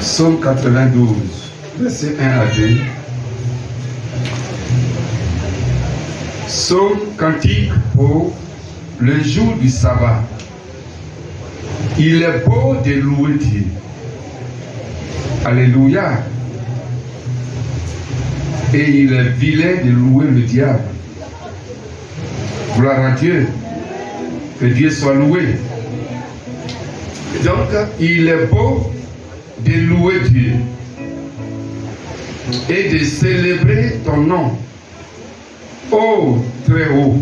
Psaume 92, verset 1 à 2. Psaume cantique pour le jour du sabbat. Il est beau de louer Dieu. Alléluia. Et il est vilain de louer le diable. Gloire à Dieu. Que Dieu soit loué. Donc, il est beau de louer Dieu et de célébrer ton nom, ô très haut.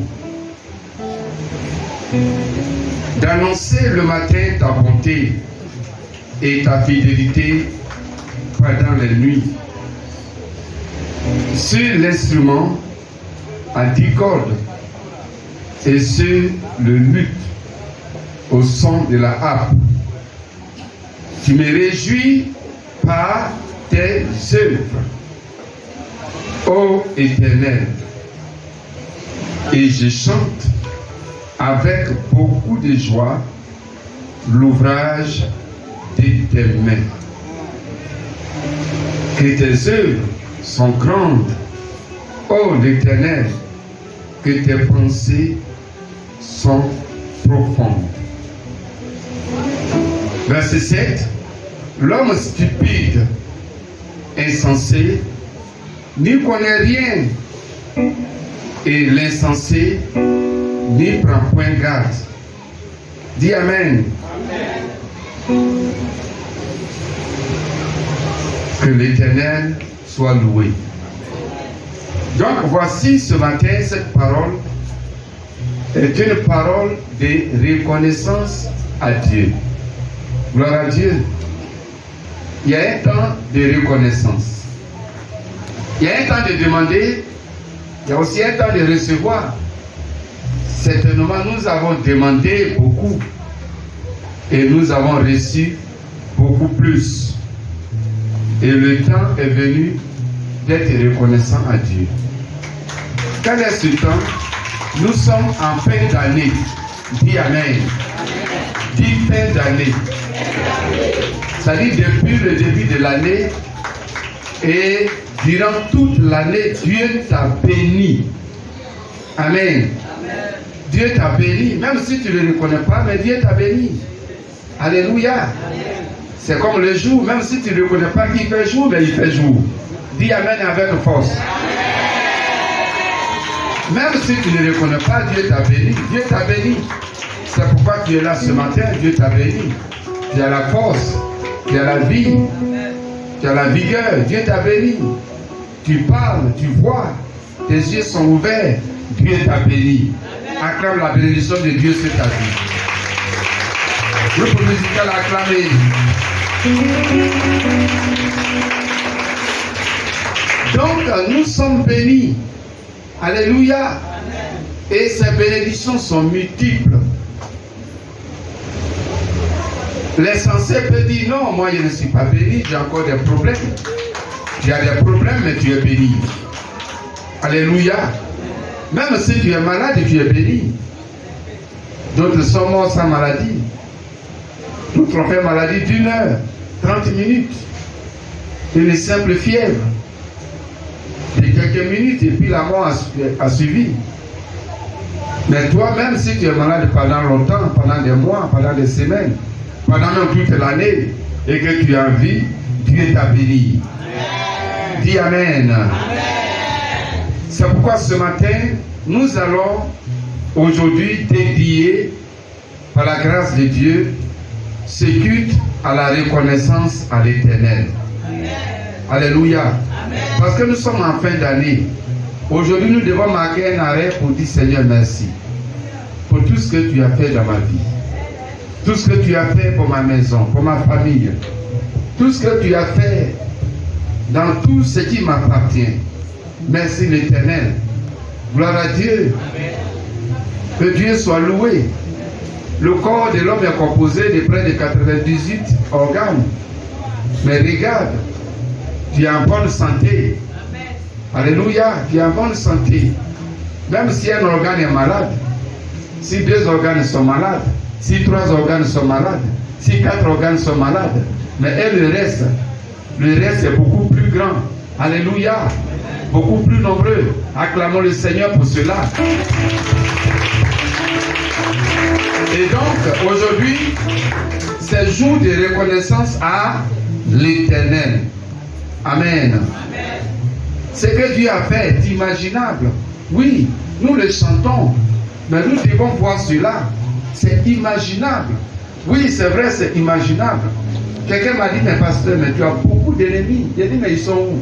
D'annoncer le matin ta bonté et ta fidélité pendant les nuits. Sur l'instrument à 10 cordes et sur le luth au son de la harpe. Tu me réjouis par tes œuvres, ô Éternel, et je chante avec beaucoup de joie l'ouvrage de tes mains. Que tes œuvres sont grandes, ô l'Éternel, que tes pensées sont profondes. Verset 7. L'homme stupide, insensé, n'y connaît rien, et l'insensé n'y prend point garde. Dis Amen. Amen. Que l'Éternel soit loué. Donc voici ce matin, cette parole est une parole de reconnaissance à Dieu. Gloire à Dieu. Il y a un temps de reconnaissance. Il y a un temps de demander. Il y a aussi un temps de recevoir. Certainement, nous avons demandé beaucoup et nous avons reçu beaucoup plus. Et le temps est venu d'être reconnaissant à Dieu. Quel est ce temps? Nous sommes en fin d'année. Dis Amen. Dis fin d'année. C'est-à-dire depuis le début de l'année et durant toute l'année, Dieu t'a béni. Amen. Dieu t'a béni, même si tu ne le reconnais pas, mais Dieu t'a béni. Alléluia. C'est comme le jour, même si tu ne reconnais pas qu'il fait jour, mais il fait jour. Dis Amen avec force. Même si tu ne le reconnais pas, Dieu t'a béni. Dieu t'a béni. C'est pourquoi tu es là ce matin, Dieu t'a béni. Tu as la force, tu as la vie, tu as la vigueur, Dieu t'a béni. Tu parles, tu vois, tes yeux sont ouverts, Dieu t'a béni. Acclame la bénédiction de Dieu sur ta vie. Groupe musical acclamé. Donc nous sommes bénis. Alléluia. Et ces bénédictions sont multiples. L'insensé peut dire non, moi je ne suis pas béni, j'ai encore des problèmes. Tu as des problèmes, mais tu es béni. Alléluia. Même si tu es malade, tu es béni. D'autres sont morts sans maladie. D'autres ont fait maladie d'1 heure, 30 minutes. Une simple fièvre. De quelques minutes, et puis la mort a suivi. Mais toi, même si tu es malade pendant longtemps, pendant des mois, pendant des semaines, pendant même toute l'année, et que tu as vie, Dieu t'a béni. Dis Amen. Amen. C'est pourquoi ce matin, nous allons aujourd'hui dédier, par la grâce de Dieu, ce culte à la reconnaissance à l'Éternel. Alléluia. Amen. Parce que nous sommes en fin d'année. Aujourd'hui, nous devons marquer un arrêt pour dire Seigneur, merci pour tout ce que tu as fait dans ma vie. Tout ce que tu as fait pour ma maison, pour ma famille. Tout ce que tu as fait dans tout ce qui m'appartient. Merci l'Éternel. Gloire à Dieu. Amen. Que Dieu soit loué. Le corps de l'homme est composé de près de 98 organes. Mais regarde, tu es en bonne santé. Amen. Alléluia, tu es en bonne santé. Même si un organe est malade, si 2 organes sont malades, si 3 organes sont malades, si 4 organes sont malades, mais elle le reste, Le reste est beaucoup plus grand. Alléluia. Beaucoup plus nombreux. Acclamons le Seigneur pour cela. Et donc, aujourd'hui, c'est jour de reconnaissance à l'Éternel. Amen. Ce que Dieu a fait est imaginable. Oui, nous le chantons, mais nous devons voir cela. C'est imaginable. Oui, c'est vrai, c'est imaginable. Quelqu'un m'a dit, mais pasteur, mais tu as beaucoup d'ennemis. J'ai dit, mais ils sont où?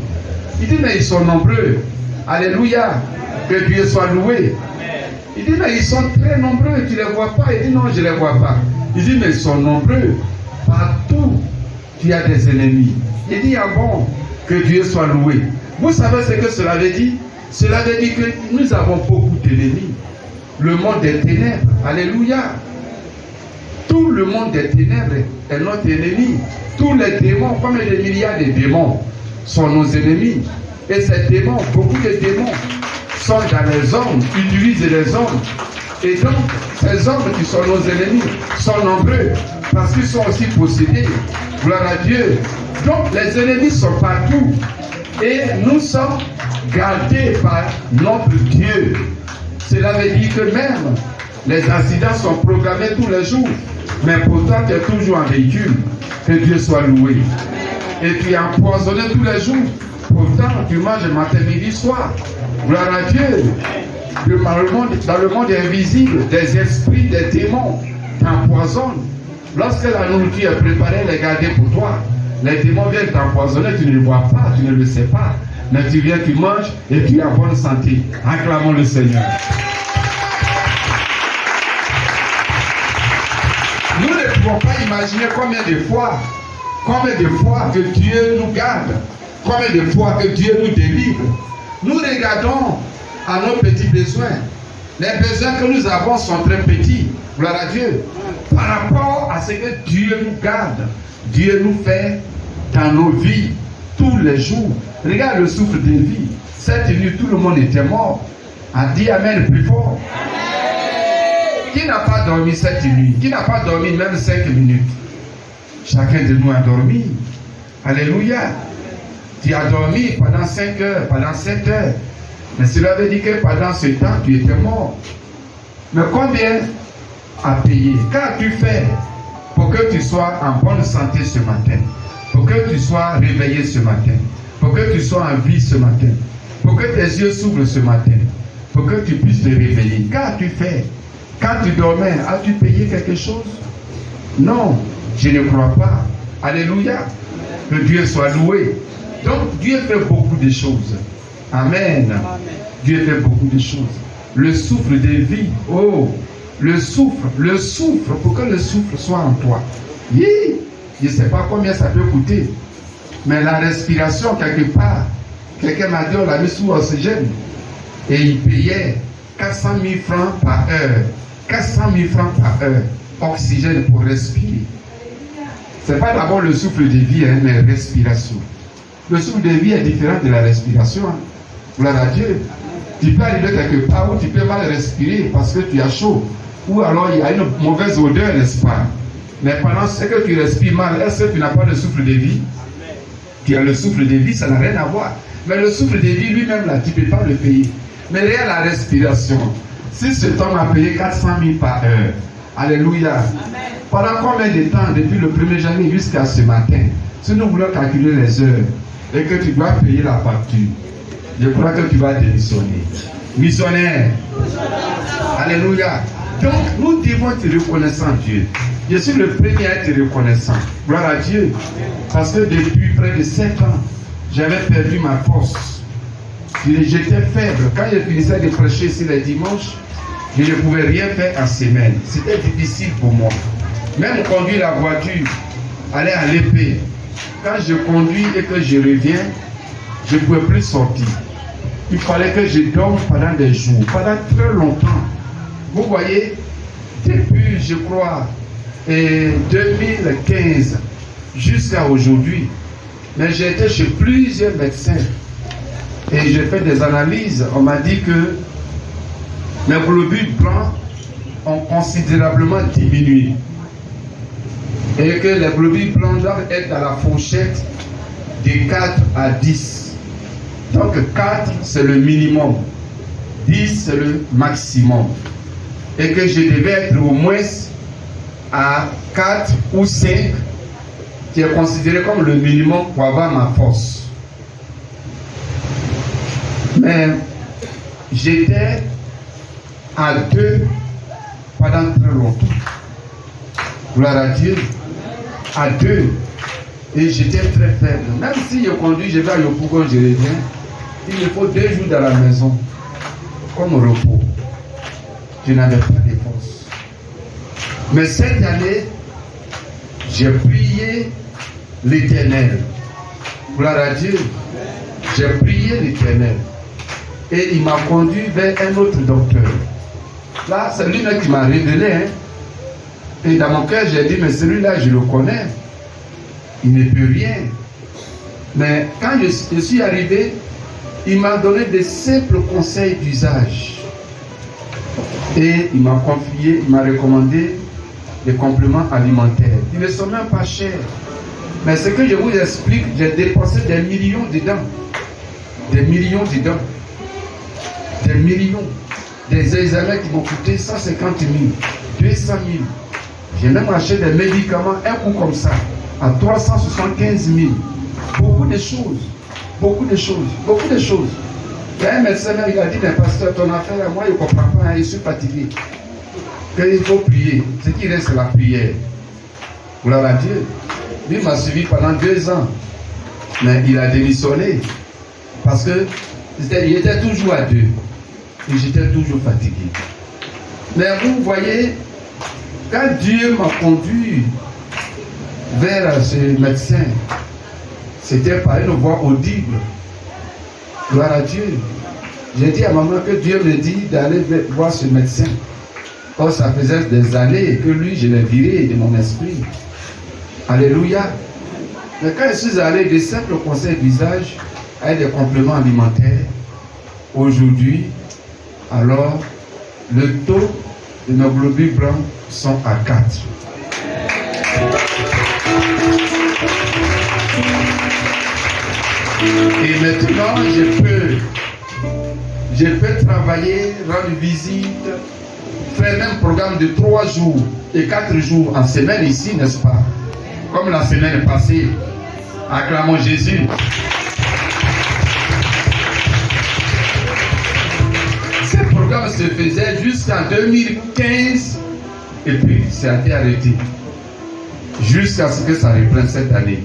Il dit, mais ils sont nombreux. Alléluia. Que Dieu soit loué. Il dit, mais ils sont très nombreux. Tu ne les vois pas? Il dit, non, je ne les vois pas. Il dit, mais ils sont nombreux. Partout, tu as des ennemis. Il dit, ah bon, que Dieu soit loué. Vous savez ce que cela veut dire? Cela veut dire que nous avons beaucoup d'ennemis. Le monde des ténèbres. Alléluia. Tout le monde des ténèbres est notre ennemi. Tous les démons, comme des milliards de démons, sont nos ennemis. Et ces démons, beaucoup de démons, sont dans les hommes, utilisent les hommes. Et donc, ces hommes qui sont nos ennemis sont nombreux parce qu'ils sont aussi possédés. Gloire à Dieu. Donc, les ennemis sont partout. Et nous sommes gardés par notre Dieu. Cela veut dire que même les accidents sont programmés tous les jours. Mais pourtant, tu es toujours en véhicule. Que Dieu soit loué. Et tu es empoisonné tous les jours. Pourtant, tu manges matin, midi, soir. Gloire à Dieu. Dans le monde invisible, des esprits, des démons t'empoisonnent. Lorsque la nourriture est préparée, elle est gardée pour toi. Les démons viennent t'empoisonner, tu ne le vois pas, tu ne le sais pas. Mais tu viens, tu manges et tu es en bonne santé. Acclamons le Seigneur. Nous ne pouvons pas imaginer combien de fois que Dieu nous garde, combien de fois que Dieu nous délivre. Nous regardons à nos petits besoins. Les besoins que nous avons sont très petits, gloire à Dieu, par rapport à ce que Dieu nous garde. Dieu nous fait dans nos vies tous les jours. Regarde le souffle de vie. Cette nuit, tout le monde était mort. A dit Amen plus fort. Qui n'a pas dormi cette nuit? Qui n'a pas dormi même 5 minutes? Chacun de nous a dormi. Alléluia. Tu as dormi pendant 5 heures, pendant 7 heures. Mais cela veut dire que pendant ce temps, tu étais mort. Mais combien à payer? Qu'as-tu fait pour que tu sois en bonne santé ce matin? Pour que tu sois réveillé ce matin? Pour que tu sois en vie ce matin? Pour que tes yeux s'ouvrent ce matin? Pour que tu puisses te réveiller? Qu'as-tu fait? Quand tu dormais, as-tu payé quelque chose? Non, je ne crois pas. Alléluia. Que Dieu soit loué. Donc, Dieu fait beaucoup de choses. Amen. Dieu fait beaucoup de choses. Le souffle de vie. Oh, le souffle, pour que le souffle soit en toi. Oui, je ne sais pas combien ça peut coûter. Mais la respiration, quelque part, quelqu'un m'a dit, on l'a mis sous oxygène. Et il payait 400 000 francs par heure. 400 000 francs par heure. Oxygène pour respirer. Ce n'est pas d'abord le souffle de vie, hein, mais respiration. Le souffle de vie est différent de la respiration. Hein. Gloire à Dieu. Tu peux arriver quelque part où tu peux mal respirer parce que tu as chaud. Ou alors il y a une mauvaise odeur, n'est-ce pas? Mais pendant ce que tu respires mal, est-ce que tu n'as pas de souffle de vie? Tu as le souffle de vie, ça n'a rien à voir. Mais le souffle de vie lui-même, là, tu ne peux pas le payer. Mais regarde la respiration. Si cet homme a payé 400 000 par heure, alléluia. Amen. Pendant combien de temps, depuis le 1er janvier jusqu'à ce matin, si nous voulons calculer les heures et que tu dois payer la facture, je crois que tu vas démissionner. Missionnaire. Alléluia. Donc, nous devons être reconnaissants, Dieu. Je suis le premier à être reconnaissant. Gloire à Dieu. Parce que depuis près de 7 ans, j'avais perdu ma force. J'étais faible. Quand je finissais de prêcher ici les dimanches, je ne pouvais rien faire en semaine. C'était difficile pour moi. Même conduire la voiture, aller à l'épée. Quand je conduis et que je reviens, je ne pouvais plus sortir. Il fallait que je dorme pendant des jours, pendant très longtemps. Vous voyez, depuis, je crois, 2015 jusqu'à aujourd'hui, mais j'ai été chez plusieurs médecins et j'ai fait des analyses. On m'a dit que mes globules blancs ont considérablement diminué et que les globules blancs doivent être dans la fourchette de 4 à 10. Donc 4, c'est le minimum. 10, c'est le maximum. Et que je devais être au moins à 4 ou 5, qui est considéré comme le minimum pour avoir ma force. Mais j'étais à 2 pendant très longtemps. Gloire à Dieu. À 2. Et j'étais très faible. Même si je conduis, je vais à Yopou quand je reviens, il me faut 2 jours dans la maison, comme repos. Je n'avais pas de force. Mais cette année, j'ai prié l'Éternel. Gloire à Dieu. J'ai prié l'Éternel. Et il m'a conduit vers un autre docteur. Là, c'est lui-même qui m'a révélé. Et dans mon cœur, j'ai dit, mais celui-là, je le connais. Il ne peut rien. Mais quand je suis arrivé, il m'a donné des simples conseils d'usage. Et il m'a confié, il m'a recommandé des compléments alimentaires. Ils ne sont même pas chers. Mais ce que je vous explique, j'ai dépensé des millions dedans. Des millions dedans. Des millions. Des examens qui m'ont coûté 150 000, 200 000. J'ai même acheté des médicaments, un coup comme ça, à 375 000. Beaucoup de choses. Beaucoup de choses. Beaucoup de choses. Il y a un médecin, il a dit, mais pasteur, ton affaire, moi, je ne comprends pas, je suis fatigué. Il faut prier. Ce qui reste, c'est la prière. Gloire à Dieu. Lui m'a suivi pendant 2 ans. Mais il a démissionné. Parce que il était toujours à 2. Et j'étais toujours fatigué. Mais vous voyez, quand Dieu m'a conduit vers ce médecin, c'était par une voix audible. Gloire à Dieu. J'ai dit à maman que Dieu me dit d'aller voir ce médecin. Or, ça faisait des années que lui, je l'ai viré de mon esprit. Alléluia. Mais quand je suis allé, des simples conseils d'usage avec des compléments alimentaires, aujourd'hui, alors, le taux de nos globules blancs sont à 4. Et maintenant, je peux travailler, rendre visite, faire même un programme de 3 jours et 4 jours en semaine ici, n'est-ce pas? Comme la semaine passée, acclamons Jésus. Ce programme se faisait jusqu'en 2015 et puis ça a été arrêté. Jusqu'à ce que ça reprenne cette année.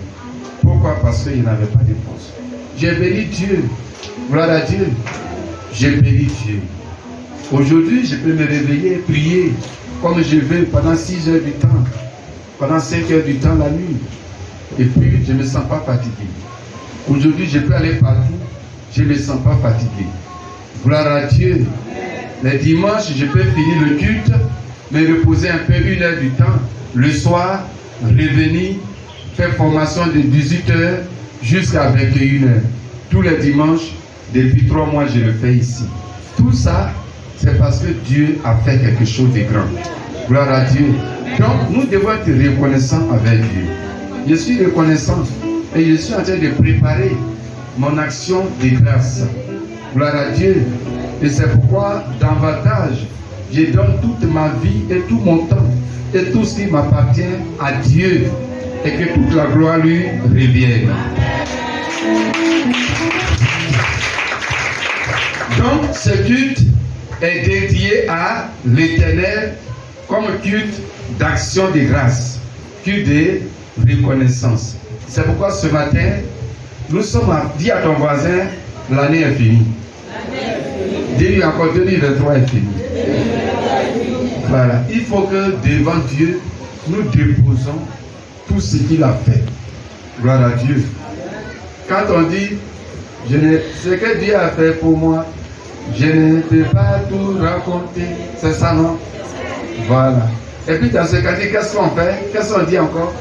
Pourquoi? Parce qu'il n'avait pas de force. J'ai béni Dieu. Gloire à Dieu. J'ai béni Dieu. Aujourd'hui, je peux me réveiller, prier comme je veux pendant 6 heures du temps, pendant 5 heures du temps la nuit. Et puis, je ne me sens pas fatigué. Aujourd'hui, je peux aller partout, je ne me sens pas fatigué. Gloire à Dieu. Les dimanches, je peux finir le culte, me reposer un peu 1 heure du temps. Le soir, revenir, faire formation de 18 heures jusqu'à 21 heures. Tous les dimanches, depuis 3 mois, je le fais ici. Tout ça, c'est parce que Dieu a fait quelque chose de grand. Gloire à Dieu. Donc, nous devons être reconnaissants avec Dieu. Je suis reconnaissant et je suis en train de préparer mon action de grâce. Gloire à Dieu. Et c'est pourquoi, davantage, je donne toute ma vie et tout mon temps et tout ce qui m'appartient à Dieu et que toute la gloire lui revienne. Donc, ce culte est dédié à l'Éternel comme culte d'action de grâce, culte de reconnaissance. C'est pourquoi ce matin, nous sommes à dire à ton voisin, l'année est finie. Dis-lui encore, 2023 est fini. Voilà. Il faut que devant Dieu, nous déposons tout ce qu'il a fait. Gloire à Dieu. Quand on dit, ce que Dieu a fait pour moi, je ne peux pas tout raconter. C'est ça, non? Voilà. Et puis dans ce cas, qu'est-ce qu'on fait? Qu'est-ce qu'on dit encore?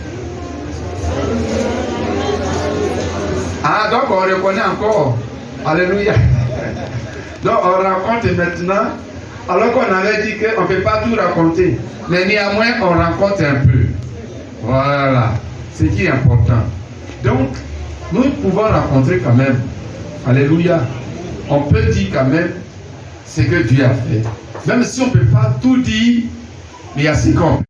Ah, donc on reconnaît encore. Alléluia. Donc on raconte maintenant, alors qu'on avait dit qu'on ne peut pas tout raconter. Mais néanmoins, on raconte un peu. Voilà. Ce qui est important. Donc, nous pouvons rencontrer quand même. Alléluia. On peut dire quand même ce que Dieu a fait. Même si on ne peut pas tout dire, mais il y a ce qu'on peut.